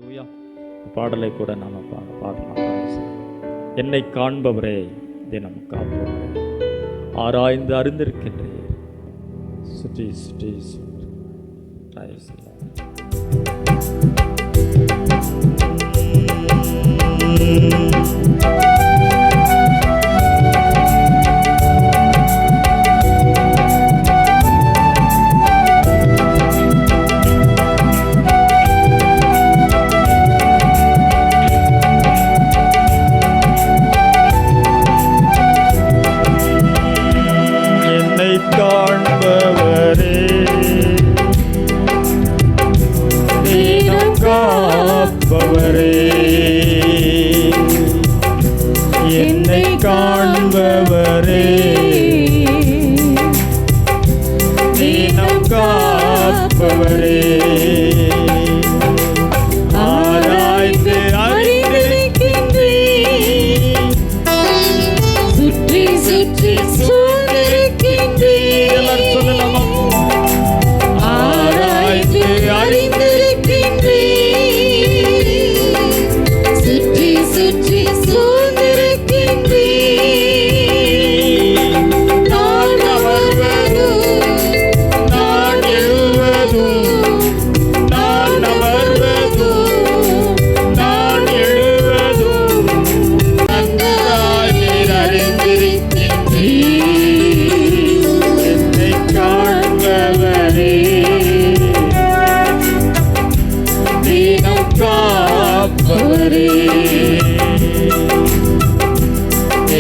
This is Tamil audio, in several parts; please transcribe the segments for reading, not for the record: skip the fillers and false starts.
ஹல்லேலூயா. பாடலை கூட நாம பாடலாம். என்னை காண்பவரே, தினம் காப்பவரே, ஆராய்ந்து அறிந்திருக்கின்றீர், சுற்றி சுற்றி என்னை காண்பவரே, தினம் காப்பவரே, ஆராய்ந்து அறிந்திருக்கின்றீர், சுற்றி சுற்றி சூழ்ந்திருக்கின்றீர். எல்லாரும் சொல்லலாமா? ஆராய்ந்து அறிந்திருக்கின்றீர், சுற்றி சுற்றி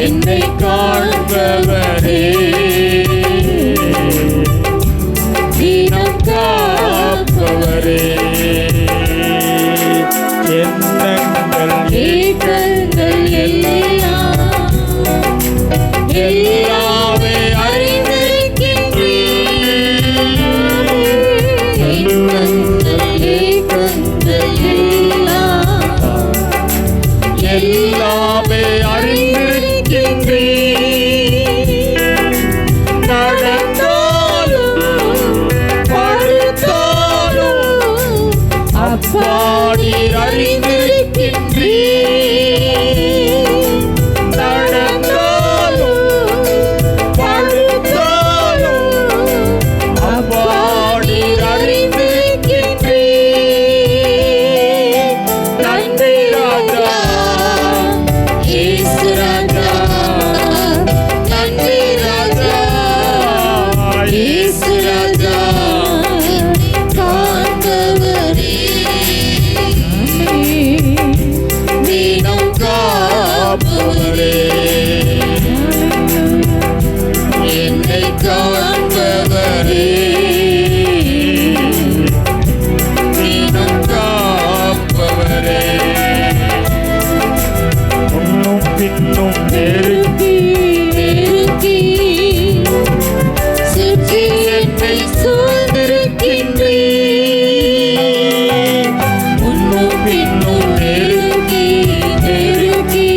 என்னை காண்பவரே, தினம் காப்பவரே, எண்ணங்கள் ஏக்கங்கள் எல்லாமே அறிந்திருக்கின்றீர், எல்லாமே அறிந்திருக்கின்றீர், நடந்தாலும் படுத்தாலும் அப்பாடி அறிந்திருக்கின்றீர், நடந்தாலும் படுத்தாலும் அப்பாடி அறிந்திருக்கின்றீர். நன்றி ராஜா இயேசு ராஜா, நன்றி ராஜா இயேசு ராஜா, காண்பவரே, தினம் காப்பவரே, என்னை காண்பவரே, தினம் காப்பவரே, முன்னும் பின்னும் நெருக்கி நெருக்கி சுற்றி என்னை சூழ்ந்திருக்கின்றீர், முன்னும் பின்னும் நெருக்கி நெருக்கி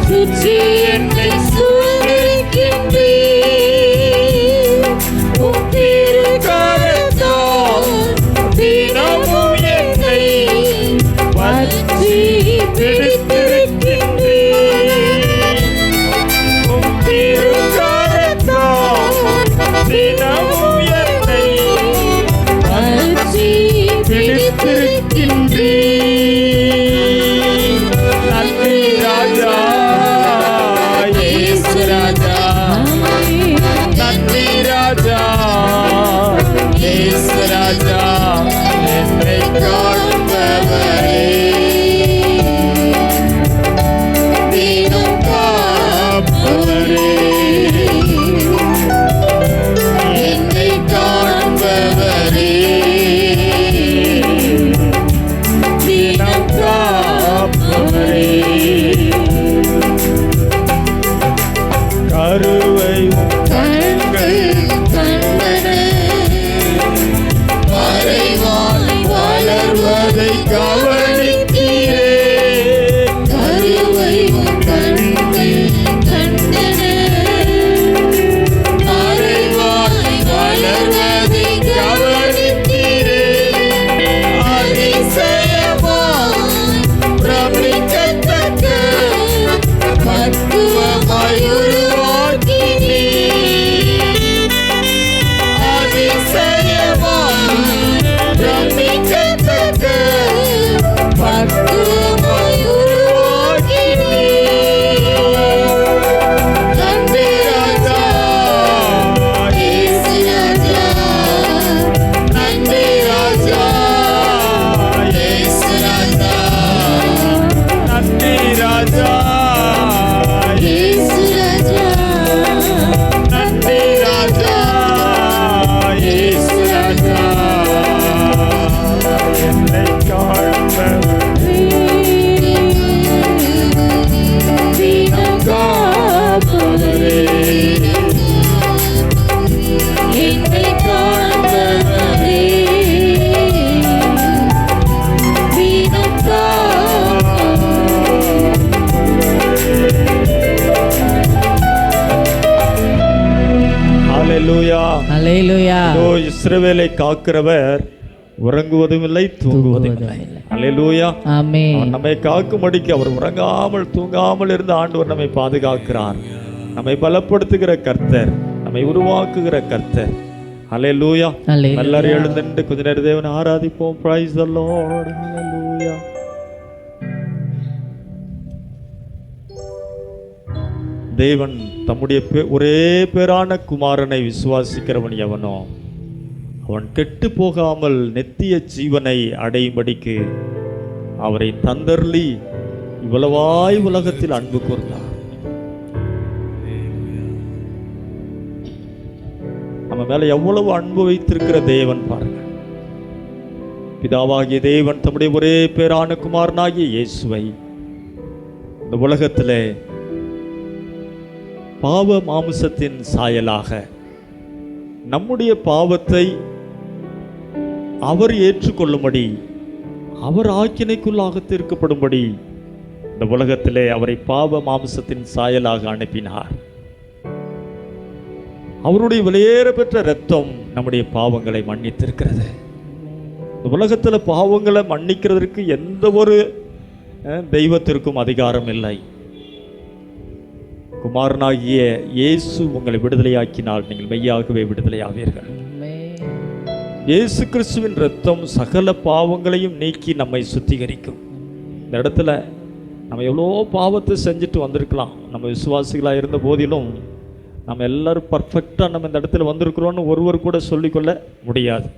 சுற்றி என்னை சூழ்ந்திருக்கின்றீர், உம் திருக்கரத்தால் தினமும் என்னை பற்றி பிடித்திருக்கின்றீர், உம் திருக்கரத்தால் தினமும் என்னை பற்றி பிடித்திருக்கின்றீர். நன்றி ராஜா இயேசு ராஜா, நன்றி ராஜா இயேசு ராஜா, என்னை காண்பவரே, இஸ்ரவேலை காக்கிறவர் உறங்குவதும் இல்லை, தூங்குவதும் இல்லை. அல்லேலூயா. ஆமென். நம்மை காக்கும்படிக்கு அவர் உறங்காமல் தூங்காமல் இருந்து ஆண்டவர் நம்மை பாதுகாக்கிறார். நம்மை பலப்படுத்துகிற கர்த்தர், நம்மை உருவாக்குகிற கர்த்தர். அல்லேலூயா. எல்லாரும் எழுந்து கொஞ்ச நேரம் தேவனை ஆராதிப்போம். Praise the Lord. அல்லேலூயா. தேவன் தம்முடைய ஒரே பேரான குமாரனை விசுவாசிக்கிறவன் எவனோ அவன் கெட்டு போகாமல் நித்திய ஜீவனை அடையும்படிக்கு அவரை தந்தர்லி இவ்வளவாய் உலகத்தில் அன்பு கூர்ந்தார். நம்ம மேல எவ்வளவு அன்பு வைத்திருக்கிற தேவன் பாருங்க. பிதாவாகிய தேவன் தம்முடைய ஒரே பேரான குமாரனாகிய இயேசுவை இந்த உலகத்திலே பாவ மாம்சத்தின் சாயலாக நம்முடைய பாவத்தை அவர் ஏற்றுக்கொள்ளும்படி, அவர் ஆக்கினைக்குள்ளாக தீர்க்கப்படும்படி இந்த உலகத்திலே அவரை பாவ மாம்சத்தின் சாயலாக அனுப்பினார். அவருடைய வெளியேற பெற்ற இரத்தம் நம்முடைய பாவங்களை மன்னித்திருக்கிறது. இந்த உலகத்தில் பாவங்களை மன்னிக்கிறதற்கு எந்த ஒரு தெய்வத்திற்கும் அதிகாரம் இல்லை. குமாரனாகிய இயேசு உங்களை விடுதலையாக்கினால் நீங்கள் மெய்யாகவே விடுதலையாவீர்கள். இயேசு கிறிஸ்துவின் இரத்தம் சகல பாவங்களையும் நீக்கி நம்மை சுத்திகரிக்கும். இந்த இடத்துல நம்ம எவ்வளோ பாவத்தை செஞ்சுட்டு வந்திருக்கலாம். நம்ம விசுவாசிகளாக இருந்த போதிலும் நம்ம எல்லாரும் பர்ஃபெக்டாக நம்ம இந்த இடத்துல வந்திருக்கிறோன்னு ஒருவர் கூட சொல்லிக்கொள்ள முடியாது.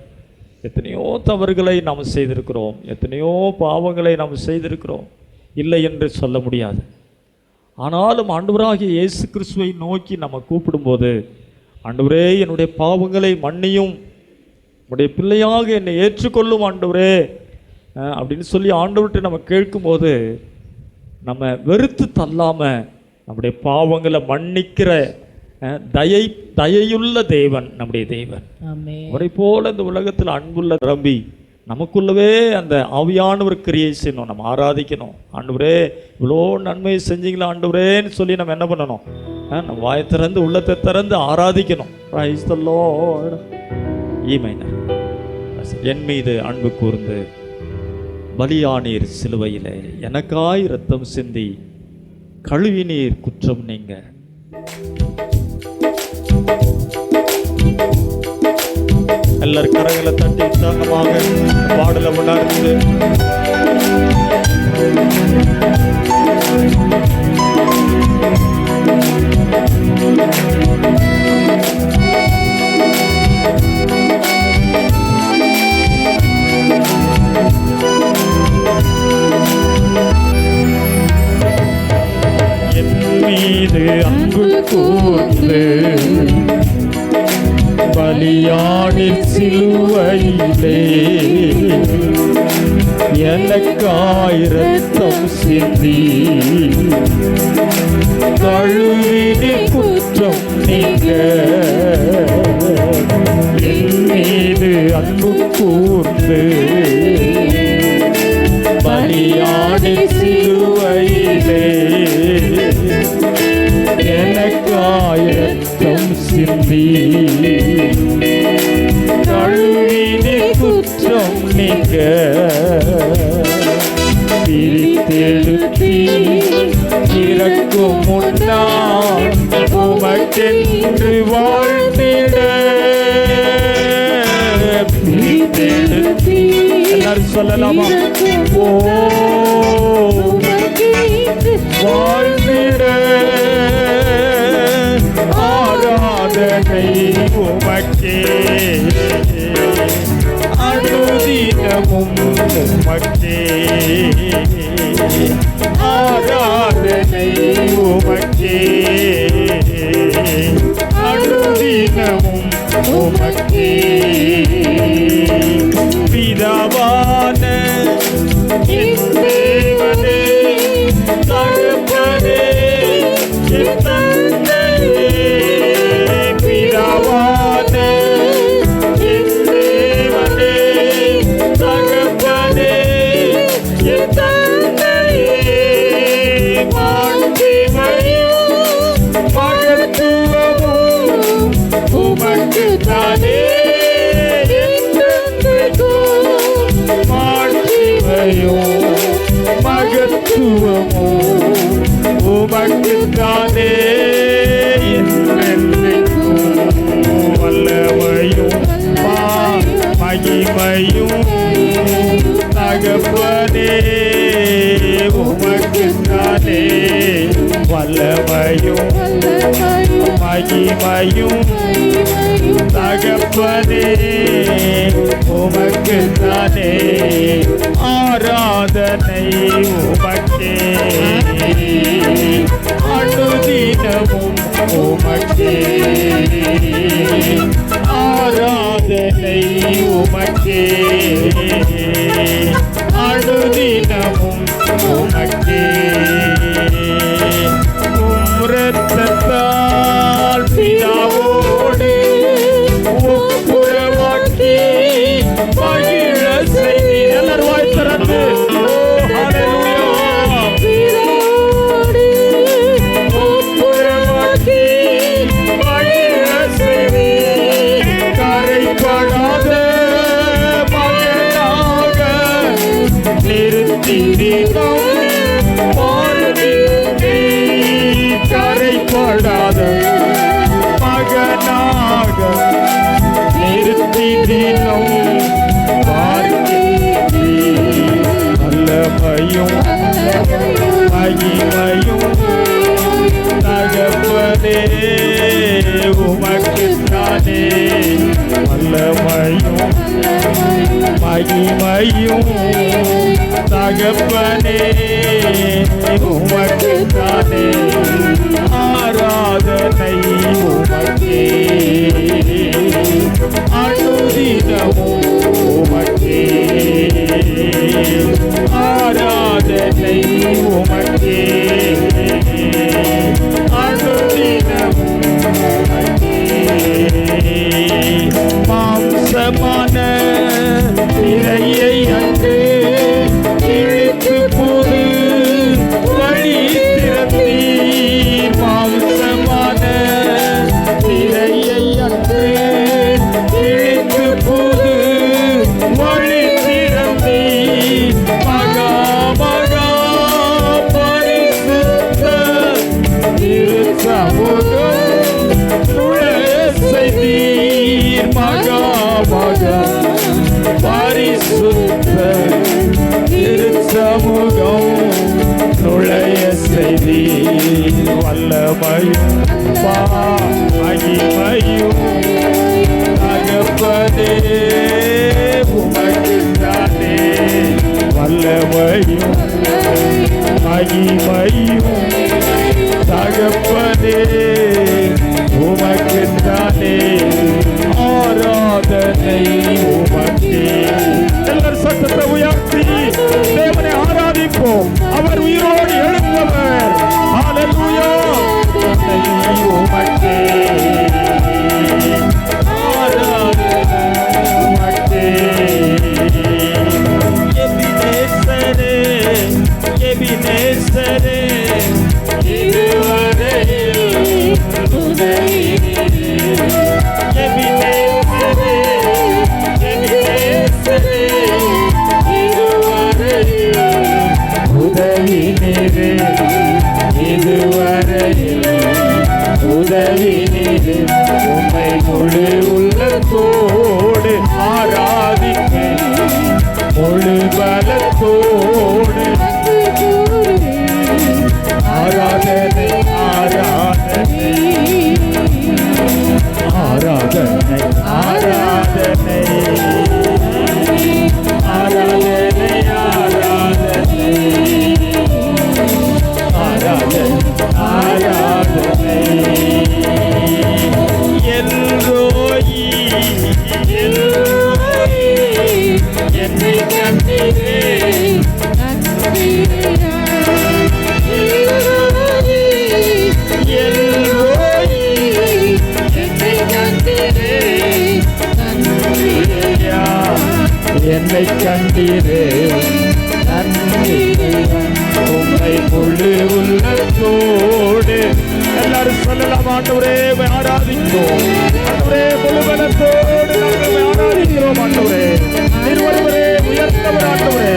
எத்தனையோ தவறுகளை நாம் செய்திருக்கிறோம், எத்தனையோ பாவங்களை நாம் செய்திருக்கிறோம், இல்லை என்று சொல்ல முடியாது. ஆனாலும் ஆண்டவராகிய இயேசு கிறிஸ்துவை நோக்கி நம்ம கூப்பிடும்போது, ஆண்டவரே என்னுடைய பாவங்களை மன்னியும், உடைய பிள்ளையாக என்னை ஏற்றுக்கொள்ளும் ஆண்டவரே அப்படின்னு சொல்லி ஆண்டவர்கிட்ட நம்ம கேட்கும்போது, நம்ம வெறுத்து தள்ளாமல் நம்முடைய பாவங்களை மன்னிக்கிற தயையுள்ள தேவன் நம்முடைய தேவன். அவரை போல இந்த உலகத்தில் அன்புள்ள ரம்பி நமக்குள்ளவே அந்த ஆவியானவர் கிரியை செய்யணும். நம்ம ஆராதிக்கணும். ஆண்டவரே இவ்வளோ நன்மையை செஞ்சீங்களா ஆண்டவரேன்னு சொல்லி நம்ம என்ன பண்ணணும்? நம்ம வாயை திறந்து உள்ளத்தை திறந்து ஆராதிக்கணும். Price the Lord. என் மீது அன்பு கூர்ந்து பலியானீர் சிலுவையிலே, எனக்காய் இரத்தம் சிந்தி கழுவினீர் குற்றம் நீங்க. எல்லாரும் கரங்களை தட்டி உற்சாகமாக பாடல உணர்ந்து என் மீது அன்பு கூர்ந்து பலியானீர் சிலுவையிலே, எனக்காய் இரத்தம் சிந்தி கழுவினீர் குற்றம் நீங்க. என் மீது அன்பு கூர்ந்து பலியானீர் சிலுவையிலே, எனக்காய் இரத்தம் சிந்தி கழுவினீர் குற்றம் நீங்க. பிரித்தெடுத்தி இறக்கும் முன்னால் உமக்கென்று வாழ்ந்திட, பிரித்தெடுத்தி எல்லாரும் சொல்லலாமா? ஓ வாழ்ந்திட ஆராதனை உமக்கே, அனுதினமும் உமக்கே, ஆராதனை உமக்கே, அனுதினமும் உமக்கே. பிதாவான என் தேவனே, தகப்பனே என் தந்தையே, பிதாவான என் தேவனே, தகப்பனே என் தந்தையே, மாட்சிமையும் மகத்துவமும் உமக்குத்தானே. மகத்துவமும் உமக்குத்தானே என்றென்றைக்கும் வல்லமையும் மகிமையும் தகப்பனே உமக்குத்தானே வல்லமையும் மகிமையும் தகப்பனே உமக்குத்தானே ஆராதனை உமக்கே அனுதினமும் உமக்கே ஆராதனை உமக்கே அனுதினமும் உமக்கே இரத்தத்தால் பிதாவோடு ஒப்புரவாக்கி மகிழ செய்தி எல்லாரும் வாய் திறந்து ஒப்புரவாக்கி மகிழ செய்தி கரைப்படாத மகனாக நிறுத்தினோம் கரைப்படாத மகனாக நிறுத்தினோம் வல்லமையும் மகிமையும் தகப்பனே உமக்குத்தானே வல்லமையும் மகிமையும் தகப்பனே உமக்குத்தானே ஆராதனை உமக்கே அனுதினமும் உமக்கே ஆராதனை உமக்கே அனுதினமும் உமக்கே மாம்சமான திரையை அன்று இழுத்து புது வழி திறந்தீ மாம்சமான திரையை அன்று இழுத்து புது வழி திறந்தீ மகா மகா பரிசுத்த திருச்சமூகம் நுழைய செய்தீர் மகா மகா பரிசுத்த திருச்சமூகம் நுழைய செய்தி வல்லமையும் மகிமையும் தகப்பனே உமக்குத்தானே வல்லமையும் மகிமையும் தகப்பனே உமக்குத்தானே ஆராதனை உமக்கே எல்லாரும் சத்தத்தை உயர்த்தி தேவனை ஆராதிப்போம் அவர் உயிரோடு எழுந்தவர் ஹல்லேலூயா உமக்கே ஆராதனை உமக்கே எபினேசரே எபினேசரே இதுவரையில் உதவி எபினேசரே எபினேசரே இதுவரையில் உதவி நீரே இதுவரையில் உதவி நீரே உம்மை முழு உள்ளத்தோடு ஆராதிக்க முழு பலத்தோடு ஆராதனை ஆராதனை ஆராதனை ஆராதனை ஆராதனை ஆராதனை ஆராதனை எல்லோயி எல்லோயி என்னை கண்டீரே என்னை கண்டீரே நன்றி உம்மை முழு உள்ளத்தோடு எல்லாரும் சொல்லலாம் ஆண்டவரே ஆராதிக்கிறோம் ஆண்டவரே முழு பலத்தோடு நாங்கள் ஆராதிக்கிறோம் ஆண்டவரே திருவள்ளுவரே உயர்ந்தவர் ஆண்டவரே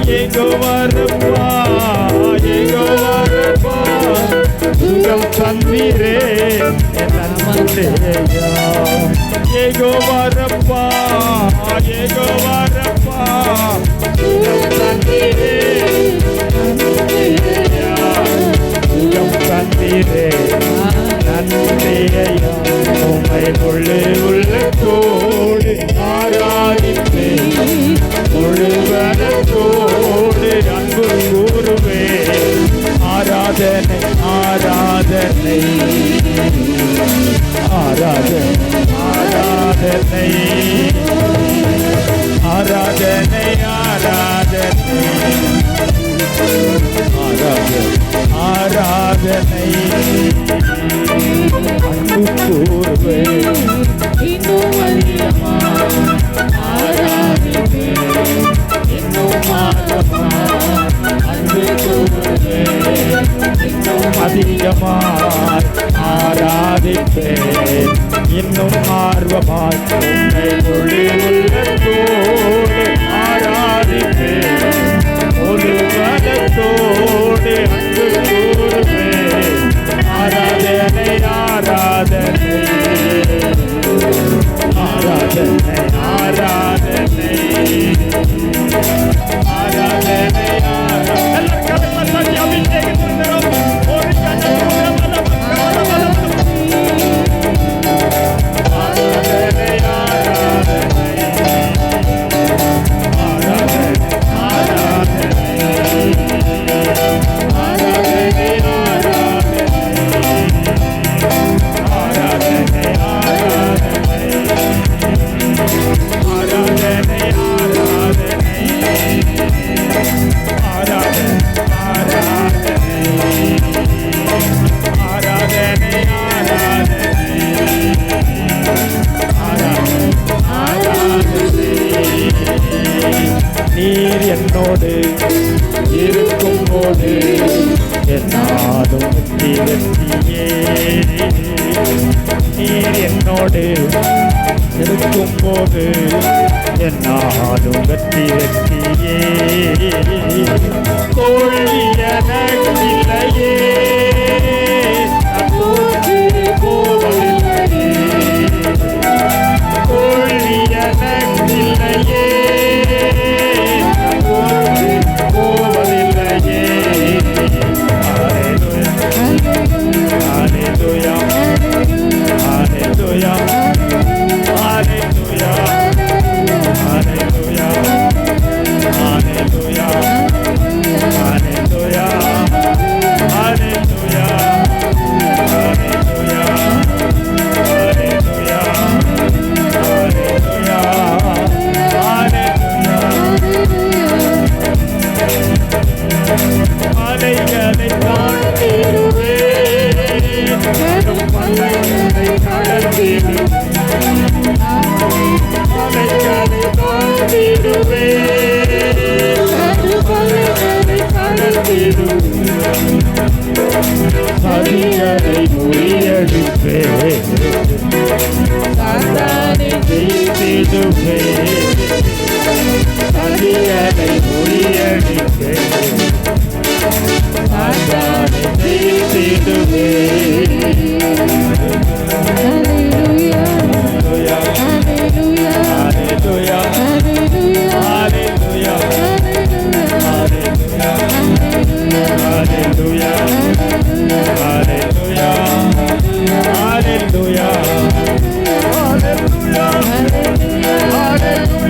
ஏகோவாரப்பா ஏகோவாரப்பா சுகம் தந்தீரே என் நன்மையா ஏகோவாரப்பா ஏகோவாரப்பா சுகம் தந்தீரே சுகம் தந்தீரே நன்றியா உம்மை முழு உள்ளத்தோடு ஆராதிப்பேன் முழு பலத்தோடு அன்பு கூறுவேன் ஆராதனை ஆராதனை ஆராதனை ஆராதனை ஆராதனை ஆராதனை ஆராதனை அன்பு கூறுவேன் இன்னும் அதிகமாக ஆராதிப்பேன் இன்னும் அன்பு கூறுவேன் இன்னும் அதிகமாக ஆராதிப்பேன் இன்னும் ஆர்வமாய் உன்னை முழு உள்ளத்தோடு ஆராதிப்பேன் ஒரு பலத்தோடு அன்பு கூறுவேன் ஆராதனை ஆராதனை ஆராதனை ஆராதனை ஆராதனை நீர் என்னோடு இருக்கும் போது என்னாலும் வெற்றியே நீர் என்னோடு இருக்கும் போது என்னாலும் வெற்றியே தோல்வி எனக்கில்லையே போவதில்லையே தோல்வி எனக்கில்லையே போவதில்லையே Hallelujah Hallelujah Hallelujah Hallelujah Hallelujah Hallelujah Hallelujah Hallelujah அலைகளை தாண்டிடுவேன் பல்லைகளை கடந்திடுவேன் அலைகளை தாண்டிடுவேன் பல்லைகளை கடந்திடுவேன் சதிகளை முறியடிப்பேன் சாத்தானை ஜெயித்திடுவேன் சதிகளை முறியடிப்பேன் சாத்தானை ஜெயித்திடுவேன் Hallelujah Hallelujah Hallelujah Hallelujah Hallelujah Hallelujah Hallelujah Hallelujah Hallelujah Hallelujah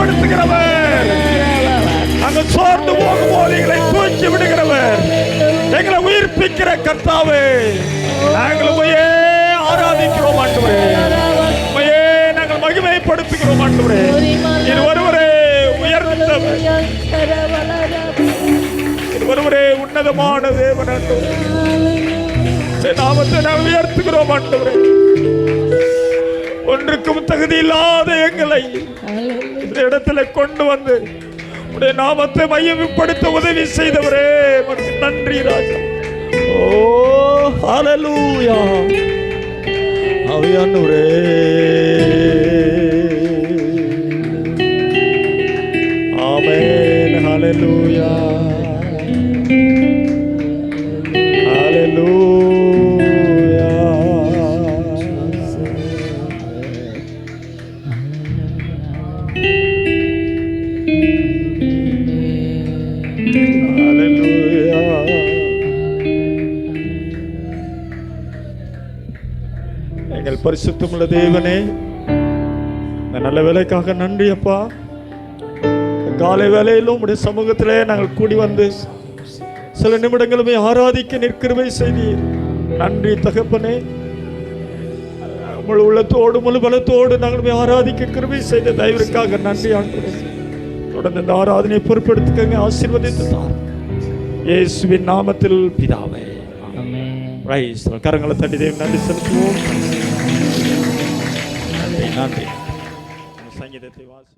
பலப்படுத்துகிறவர், நாங்கள் சோர்ந்து போகும்போது எங்களை தூக்கி விடுகிறவர், எங்களை உயிர்ப்பிக்கிற கர்த்தாவே, நாங்கள் உம்மையே ஆராதிக்கிறோம் ஆண்டவரே, உம்மையே நாங்கள் மகிமைப்படுத்துகிறோம் ஆண்டவரே. இது ஒருவரே உயர்ந்தவர், இது ஒருவரே உன்னதமான தேவன் ஆண்டவரே. நாமத்தை நாங்கள் உயர்த்துகிறோம் ஆண்டவரே. ஒன்றுக்கும் தகுதி இல்லாத எங்களை இந்த இடத்துல கொண்டு வந்து உடைய நாமத்தை மையப்படுத்த உதவி செய்தவரே, உமக்கு நன்றி ராஜா. ஓ ஹல்லேலூயா. ஆவியானவரே, ஆமென். ஹல்லேலூயா, ஹல்லேலூயா. எங்கள் பரிசுத்தமுள்ள தேவனே, இந்த நல்ல வேலைக்காக நன்றி அப்பா. காலை வேலையிலும் உடைய சமூகத்திலே நாங்கள் கூடி வந்து சில நிமிடங்களுமே ஆராதிக்க நிற்கிறவை செய்தீர். நன்றி தகப்பனே. முழு உள்ளத்தோடு முழு பலத்தோடு நாங்கள் ஆராதிக்க கிருபை செய்த தயவிற்காக நன்றி ஆண்டவரே. தொடர்ந்து இந்த ஆராதனை பொறுப்பெடுத்துக்கங்க, ஆசீர்வதித்து தார் இயேசுவின் நாமத்தில் பிதாவே. கரங்களை தட்டி தேவன் நன்றி செலுத்துவோம். நன்றி. சங்கீதத்தை வாசி.